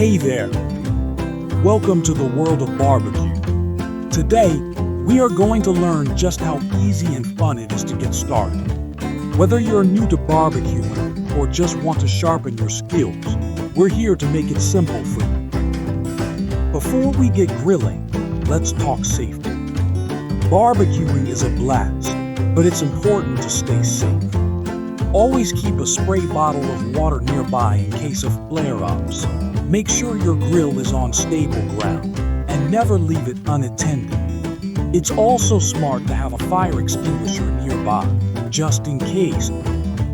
Hey there! Welcome to the world of barbecue. Today, we are going to learn just how easy and fun it is to get started. Whether you're new to barbecuing or just want to sharpen your skills, we're here to make it simple for you. Before we get grilling, let's talk safety. Barbecuing is a blast, but it's important to stay safe. Always keep a spray bottle of water nearby in case of flare-ups. Make sure your grill is on stable ground and never leave it unattended. It's also smart to have a fire extinguisher nearby, just in case.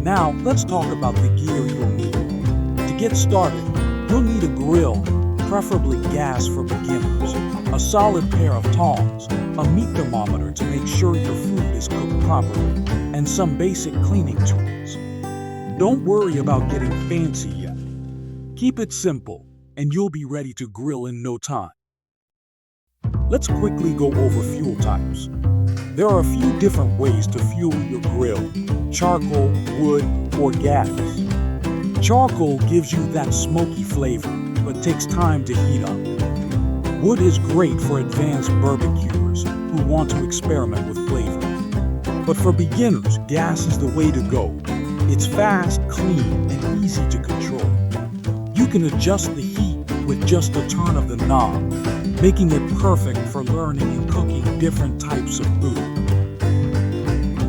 Now, let's talk about the gear you'll need. To get started, you'll need a grill, preferably gas for beginners, a solid pair of tongs, a meat thermometer to make sure your food is cooked properly, and some basic cleaning tools. Don't worry about getting fancy yet. Keep it simple, and you'll be ready to grill in no time. Let's quickly go over fuel types. There are a few different ways to fuel your grill: charcoal, wood, or gas. Charcoal gives you that smoky flavor, but takes time to heat up. Wood is great for advanced barbecuers who want to experiment with flavor. But for beginners, gas is the way to go. It's fast, clean, and easy to control. You can adjust the heat with just a turn of the knob, making it perfect for learning and cooking different types of food.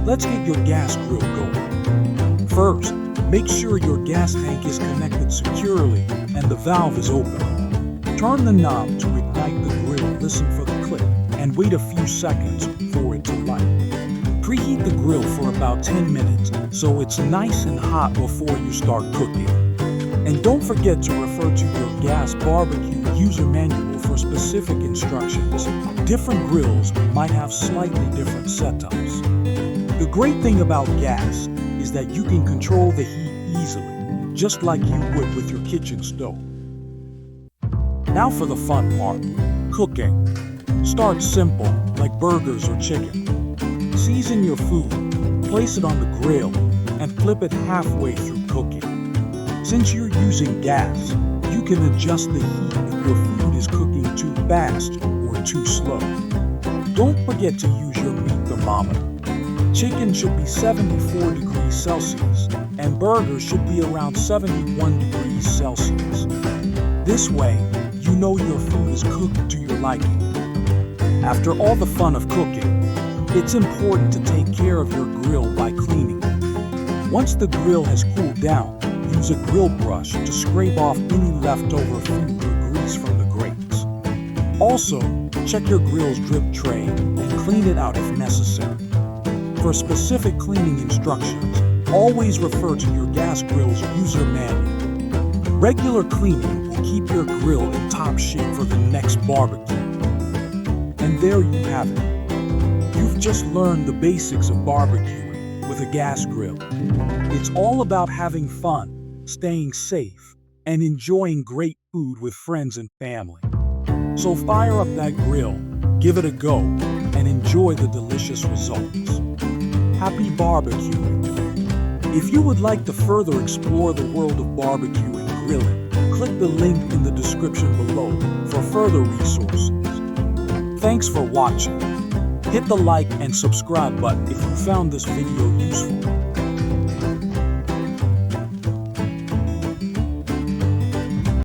Let's get your gas grill going. First, make sure your gas tank is connected securely and the valve is open. Turn the knob to ignite the grill, listen for the click, and wait a few seconds for it to light. Preheat the grill for about 10 minutes so it's nice and hot before you start cooking. And don't forget to refer to your gas barbecue user manual for specific instructions. Different grills might have slightly different setups. The great thing about gas is that you can control the heat easily, just like you would with your kitchen stove. Now for the fun part, cooking. Start simple, like burgers or chicken. Season your food, place it on the grill, and flip it halfway through cooking. Since you're using gas, you can adjust the heat if your food is cooking too fast or too slow. Don't forget to use your meat thermometer. Chicken should be 74 degrees Celsius, and burgers should be around 71 degrees Celsius. This way, you know your food is cooked to your liking. After all the fun of cooking, it's important to take care of your grill by cleaning it. Once the grill has cooled down, use a grill brush to scrape off any leftover food or grease from the grates. Also, check your grill's drip tray and clean it out if necessary. For specific cleaning instructions, always refer to your gas grill's user manual. Regular cleaning will keep your grill in top shape for the next barbecue. And there you have it. You've just learned the basics of barbecuing with a gas grill. It's all about having fun, staying safe, and enjoying great food with friends and family. So fire up that grill, give it a go, and enjoy the delicious results. Happy barbecuing! If you would like to further explore the world of barbecue and grilling, click the link in the description below for further resources. Thanks for watching. Hit the like and subscribe button if you found this video useful.